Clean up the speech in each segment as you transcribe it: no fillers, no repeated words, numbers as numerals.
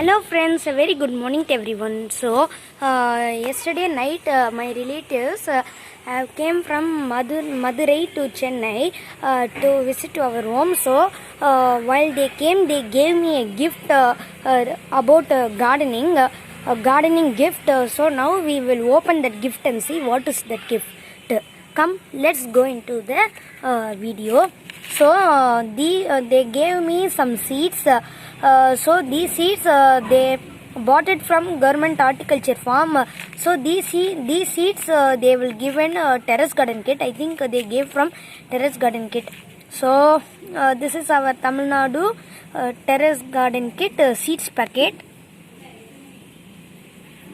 Hello friends, a very good morning to everyone. So yesterday night my relatives came from Madurai to Chennai to visit our home. So while they came, they gave me a gift about gardening, a gardening gift. So now we will open that gift and see what is that gift. Come, let's go into the video. So they gave me some seeds. So these seeds they bought it from government horticulture farm. So these seeds they will give in terrace garden kit. I think they gave from terrace garden kit. So this is our Tamil Nadu terrace garden kit seeds packet.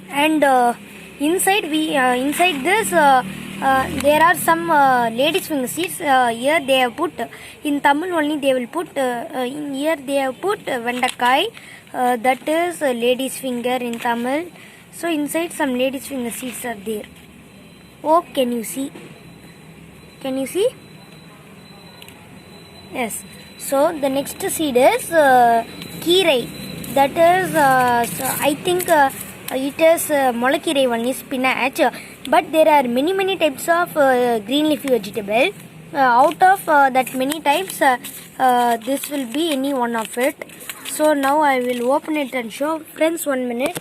And inside this there are some ladies finger seeds. Here they have put in Tamil only. They will put in here they have put vendakai. That is ladies finger in Tamil. So inside some ladies finger seeds are there. Oh, can you see? Can you see? Yes. So the next seed is kirai. That is I think it is molakkirai one is spinach. But there are many types of green leafy vegetable. Out of that many types, this will be any one of it. So now I will open it and show friends. 1 minute.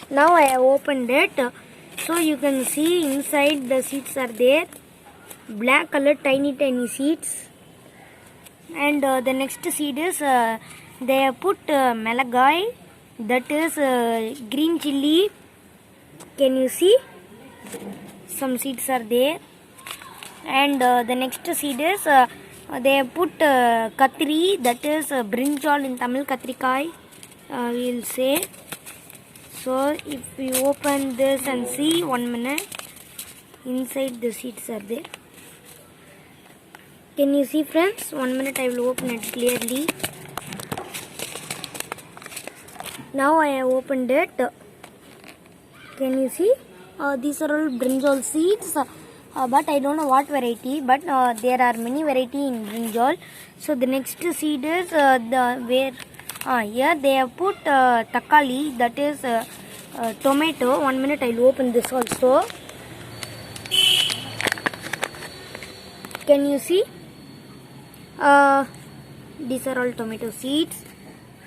Now I have opened it. So you can see inside the seeds are there. Black color tiny seeds. And the next seed is they have put melagai. That is green chilli. Can you see? Some seeds are there. And the next seed is they have put katri. That is brinjal in Tamil, katrikai we will say. So if we open this and see, 1 minute, inside the seeds are there. Can you see friends? 1 minute, I will open it clearly. Now I have opened it. Can you see? These are all brinjal seeds. But I don't know what variety. But there are many variety in brinjal. So the next seed is here they have put takali. That is tomato. 1 minute, I will open this also. Can you see? These are all tomato seeds.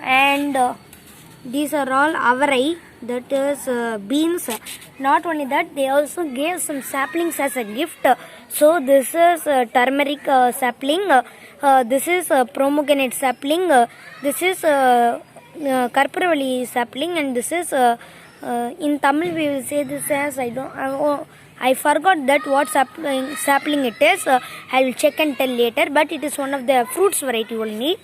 And these are all avarai, that is beans. Not only that, they also gave some saplings as a gift. So this is turmeric sapling, this is pomegranate sapling, this is karparavali sapling, and this is in Tamil we will say this as I forgot that what sapling it is. I will check and tell later, but it is one of the fruits variety only.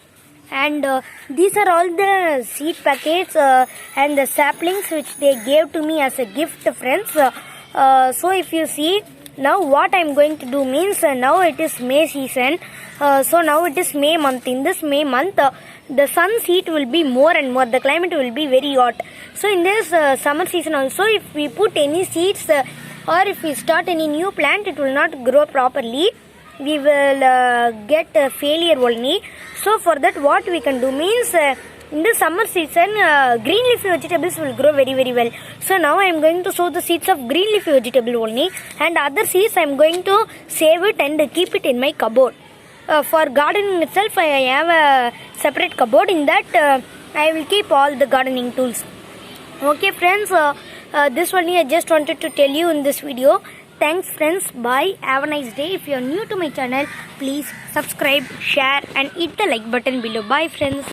And these are all the seed packets and the saplings which they gave to me as a gift, friends. So if you see, now what I am going to do means, now it is May season. So now it is May month. In this May month, the sun's heat will be more and more. The climate will be very hot. So in this summer season also, if we put any seeds or if we start any new plant, it will not grow properly. We will get failure only. So for that, what we can do means, in the summer season, green leafy vegetables will grow very well. So now I am going to sow the seeds of green leafy vegetable only, and other seeds I am going to save it and keep it in my cupboard. For gardening itself, I have a separate cupboard. In that, I will keep all the gardening tools. Okay friends, this only I just wanted to tell you in this video. Thanks friends, bye, have a nice day. If you are new to my channel, please subscribe, share and hit the like button below. Bye friends.